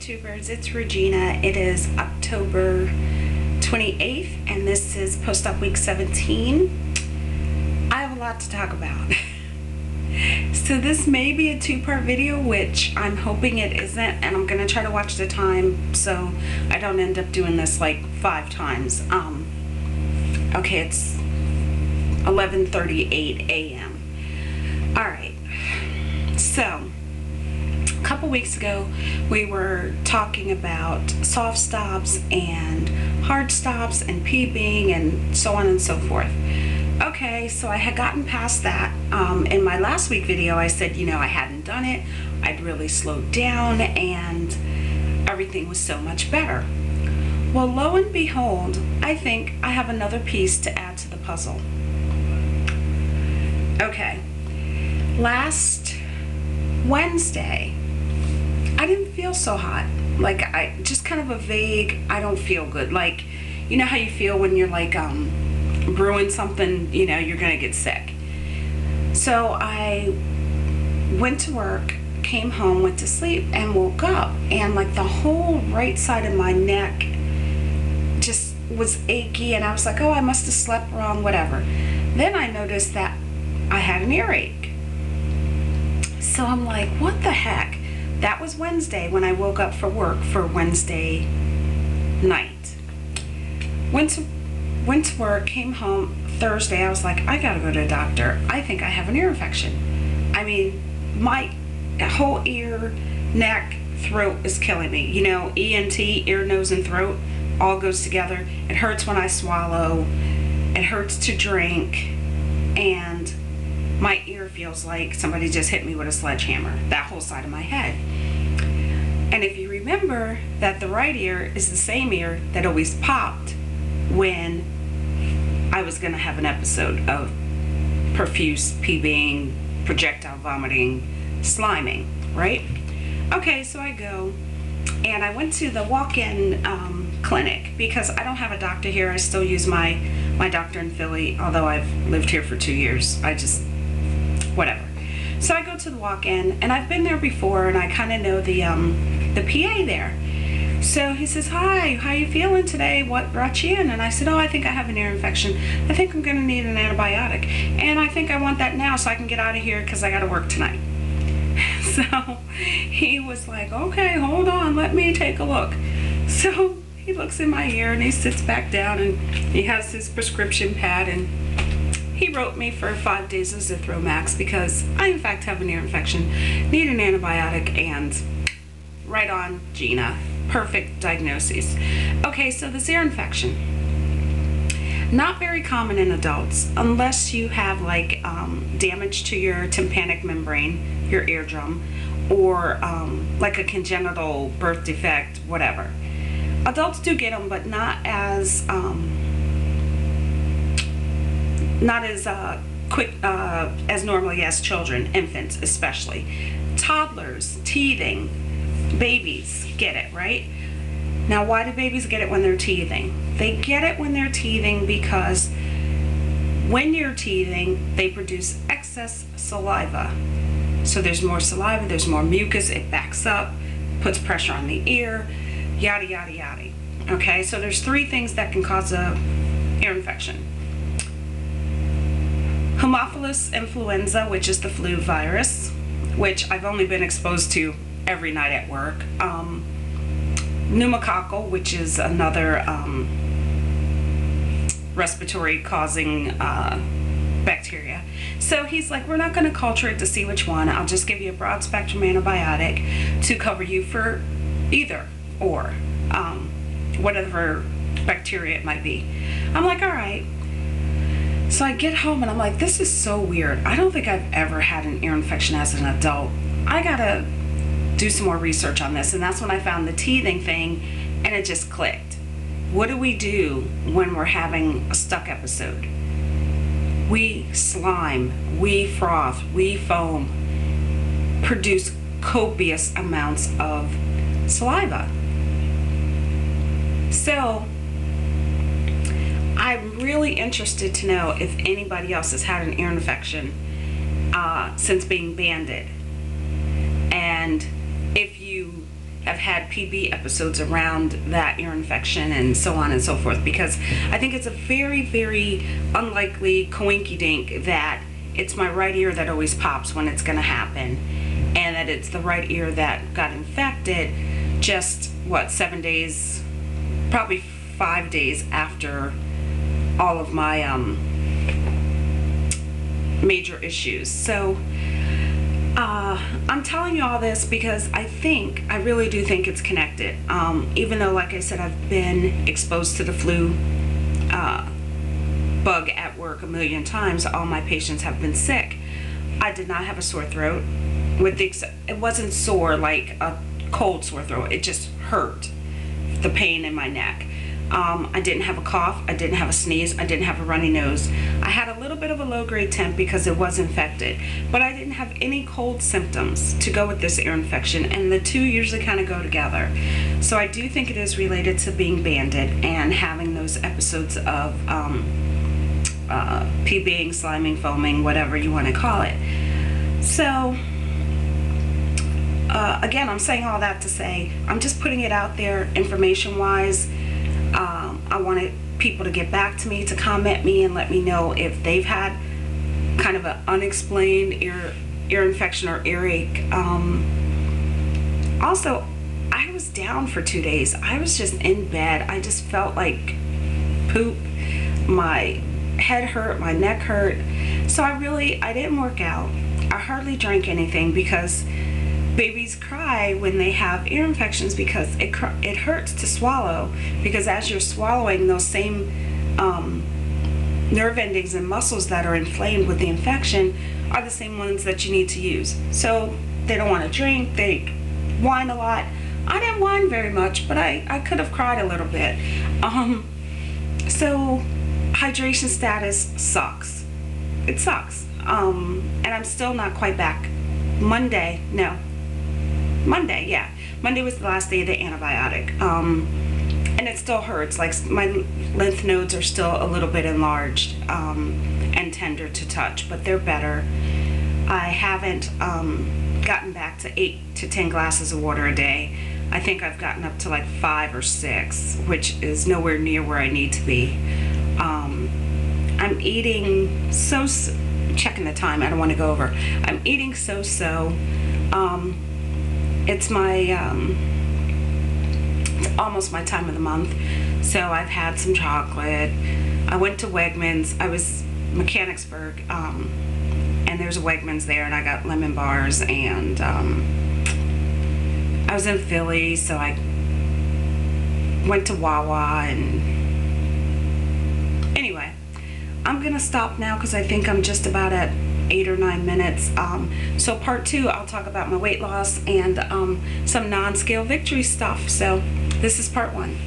YouTubers, it's Regina. It is October 28th and this is post-op week 17. I have a lot to talk about. So this may be a two-part video, which I'm hoping it isn't, and I'm going to try to watch the time so I don't end up doing this like 5 times. Okay, it's 11:38 a.m. Alright, so a couple weeks ago we were talking about soft stops and hard stops and PB'ing and so on and so forth. Okay, so I had gotten past that. In my last week video I said, you know, I hadn't done it, I'd really slowed down and everything was so much better. Well, lo and behold, I think I have another piece to add to the puzzle. Okay, last Wednesday I didn't feel so hot. Like, I just kind of a vague, I don't feel good. Like, you know how you feel when you're like brewing something, you know, you're gonna get sick. So I went to work, came home, went to sleep, and woke up, and like the whole right side of my neck just was achy, and I was like, oh, I must have slept wrong, whatever. Then I noticed that I had an earache. So I'm like, what the heck? That was Wednesday when I woke up for work for Wednesday night. Went to work, came home Thursday. I was like, I gotta go to a doctor. I think I have an ear infection. I mean, my whole ear, neck, throat is killing me. You know, ENT, ear, nose, and throat all goes together. It hurts when I swallow. It hurts to drink. And my ear feels like somebody just hit me with a sledgehammer. That whole side of my head. And if you remember that the right ear is the same ear that always popped when I was going to have an episode of profuse PB'ing, projectile vomiting, sliming, right? Okay, so I go and I went to the walk-in clinic because I don't have a doctor here. I still use my doctor in Philly, although I've lived here for 2 years. I just, whatever. So I go to the walk-in, and I've been there before, and I kind of know the PA there. So he says, hi, how you feeling today? What brought you in? And I said, oh, I think I have an ear infection. I think I'm going to need an antibiotic. And I think I want that now so I can get out of here because I got to work tonight. So he was like, okay, hold on, let me take a look. So he looks in my ear and he sits back down and he has his prescription pad and he wrote me for 5 days of Zithromax because I in fact have an ear infection, need an antibiotic, and right on, Gina. Perfect diagnosis. Okay, so this ear infection, not very common in adults unless you have like damage to your tympanic membrane, your eardrum, or like a congenital birth defect, whatever. Adults do get them, but not as quick as normally as children, infants especially. Toddlers, teething, babies get it, right? Now, why do babies get it when they're teething? They get it when they're teething because when you're teething, they produce excess saliva. So there's more saliva, there's more mucus, it backs up, puts pressure on the ear, yada, yada, yada. Okay, so there's 3 things that can cause a ear infection. Haemophilus influenza, which is the flu virus, which I've only been exposed to every night at work. Pneumococcal, which is another respiratory causing bacteria. So he's like, we're not going to culture it to see which one. I'll just give you a broad spectrum antibiotic to cover you for either or whatever bacteria it might be. I'm like, all right. So I get home and I'm like, this is so weird. I don't think I've ever had an ear infection as an adult. I gotta do some more research on this. And that's when I found the teething thing and it just clicked. What do we do when we're having a stuck episode? We slime, we froth, we foam, produce copious amounts of saliva. So I'm really interested to know if anybody else has had an ear infection since being banded, and if you have had PB episodes around that ear infection and so on and so forth, because I think it's a very, very unlikely coinky-dink that it's my right ear that always pops when it's going to happen, and that it's the right ear that got infected just, what, 7 days, probably 5 days after all of my major issues. So I'm telling you all this because I really do think it's connected. Even though, like I said, I've been exposed to the flu bug at work a million times, all my patients have been sick. I did not have a sore throat. It wasn't sore like a cold sore throat. It just hurt, the pain in my neck. I didn't have a cough, I didn't have a sneeze, I didn't have a runny nose. I had a little bit of a low-grade temp because it was infected, but I didn't have any cold symptoms to go with this ear infection, and the two usually kind of go together. So I do think it is related to being banded and having those episodes of PB'ing, sliming, foaming, whatever you want to call it. So again, I'm saying all that to say, I'm just putting it out there information-wise. I wanted people to get back to me, to comment me and let me know if they've had kind of an unexplained ear infection or earache. Also, I was down for 2 days. I was just in bed. I just felt like poop. My head hurt, my neck hurt. So I didn't work out. I hardly drank anything because babies cry when they have ear infections because it hurts to swallow, because as you're swallowing, those same nerve endings and muscles that are inflamed with the infection are the same ones that you need to use. So they don't want to drink, they whine a lot. I didn't whine very much, but I could have cried a little bit. So hydration status sucks. It sucks. And I'm still not quite back. Monday was the last day of the antibiotic, and it still hurts. Like, my lymph nodes are still a little bit enlarged and tender to touch, but they're better. I haven't gotten back to 8 to 10 glasses of water a day. I think I've gotten up to like 5 or 6, which is nowhere near where I need to be. I'm eating checking the time, I don't want to go over. I'm eating so-so. It's almost my time of the month, so I've had some chocolate. I went to Wegmans. I was Mechanicsburg, and there's a Wegmans there, and I got lemon bars, and I was in Philly, so I went to Wawa, and anyway, I'm gonna stop now because I think I'm just about at 8 or 9 minutes. So part 2, I'll talk about my weight loss and some non-scale victory stuff. So this is part 1.